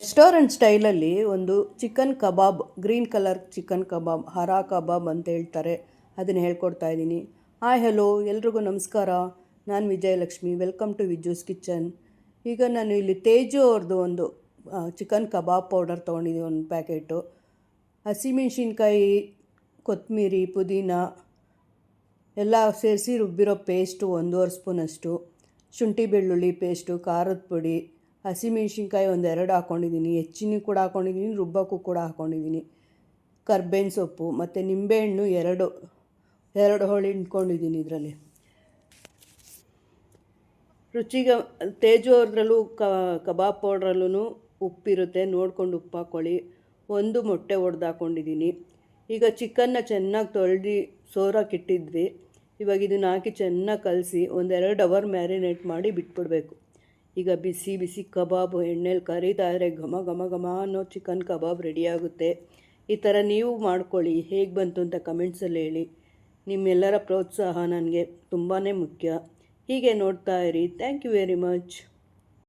Restaurant ಸ್ಟೈಲಲ್ಲಿ ಒಂದು chicken ಕಬಾಬ್, green colour chicken ಕಬಾಬ್, ಹರಾ ಕಬಾಬ್ ಅಂತ ಹೇಳ್ತಾರೆ, ಅದನ್ನು ಹೇಳ್ಕೊಡ್ತಾ ಇದ್ದೀನಿ. ಹಾಯ್ ಹಲೋ ಎಲ್ರಿಗೂ ನಮಸ್ಕಾರ. ನಾನು Vijayalakshmi. Welcome to Vijju's kitchen. ಈಗ ನಾನು ಇಲ್ಲಿ ತೇಜು ಅವ್ರದ್ದು ಒಂದು ಚಿಕನ್ ಕಬಾಬ್ ಪೌಡರ್ ತೊಗೊಂಡಿದ್ದೀನಿ, ಒಂದು ಪ್ಯಾಕೆಟು. ಹಸಿಮೆಣ್ಸಿನ್ಕಾಯಿ, ಕೊತ್ತಂಬರಿ, ಪುದೀನ ಎಲ್ಲ ಸೇರಿಸಿ ರುಬ್ಬಿರೋ ಪೇಸ್ಟು 1.5 ಸ್ಪೂನಷ್ಟು, ಶುಂಠಿ ಬೆಳ್ಳುಳ್ಳಿ ಪೇಸ್ಟು, ಖಾರದ ಪುಡಿ, ಹಸಿಮೆಣ್ಸಿನ್ಕಾಯಿ 2 ಹಾಕ್ಕೊಂಡಿದ್ದೀನಿ, ಹೆಚ್ಚಿನ ಕೂಡ ಹಾಕ್ಕೊಂಡಿದ್ದೀನಿ, ರುಬ್ಬಕ್ಕೂ ಕೂಡ ಹಾಕ್ಕೊಂಡಿದ್ದೀನಿ, ಕರ್ಬೇವಿನ ಸೊಪ್ಪು ಮತ್ತು ನಿಂಬೆಹಣ್ಣು ಎರಡು ಹೋಳು ಹಿಂಡ್ಕೊಂಡಿದ್ದೀನಿ. ಇದರಲ್ಲಿ ರುಚಿಗೆ ತೇಜು ಅವ್ರದ್ರಲ್ಲೂ ಕಬಾಬ್ ಪೌಡ್ರಲ್ಲೂ ಉಪ್ಪಿರುತ್ತೆ, ನೋಡ್ಕೊಂಡು ಉಪ್ಪು ಹಾಕ್ಕೊಳ್ಳಿ. 1 ಮೊಟ್ಟೆ ಒಡೆದು ಹಾಕ್ಕೊಂಡಿದ್ದೀನಿ. ಈಗ ಚಿಕನ್ನ ಚೆನ್ನಾಗಿ ತೊಳೆದು ಸೋರಾಕಿಟ್ಟಿದ್ವಿ. ಇವಾಗ ಇದನ್ನು ಹಾಕಿ ಚೆನ್ನಾಗಿ ಕಲಸಿ 1-2 ಅವರ್ ಮ್ಯಾರಿನೇಟ್ ಮಾಡಿ ಬಿಟ್ಬಿಡಬೇಕು. ಈಗ ಬಿಸಿ ಬಿಸಿ ಕಬಾಬು ಎಣ್ಣೆಲಿ ಕರಿತಾ ಇದ್ದರೆ ಘಮ ಘಮ ಘಮ ಅನ್ನೋ ಚಿಕನ್ ಕಬಾಬ್ ರೆಡಿಯಾಗುತ್ತೆ. ಈ ಥರ ನೀವು ಮಾಡ್ಕೊಳ್ಳಿ. ಹೇಗೆ ಬಂತು ಅಂತ ಕಮೆಂಟ್ಸಲ್ಲಿ ಹೇಳಿ. ನಿಮ್ಮೆಲ್ಲರ ಪ್ರೋತ್ಸಾಹ ನನಗೆ ತುಂಬಾ ಮುಖ್ಯ. ಹೀಗೆ ನೋಡ್ತಾ ಇರಿ. Thank you very much.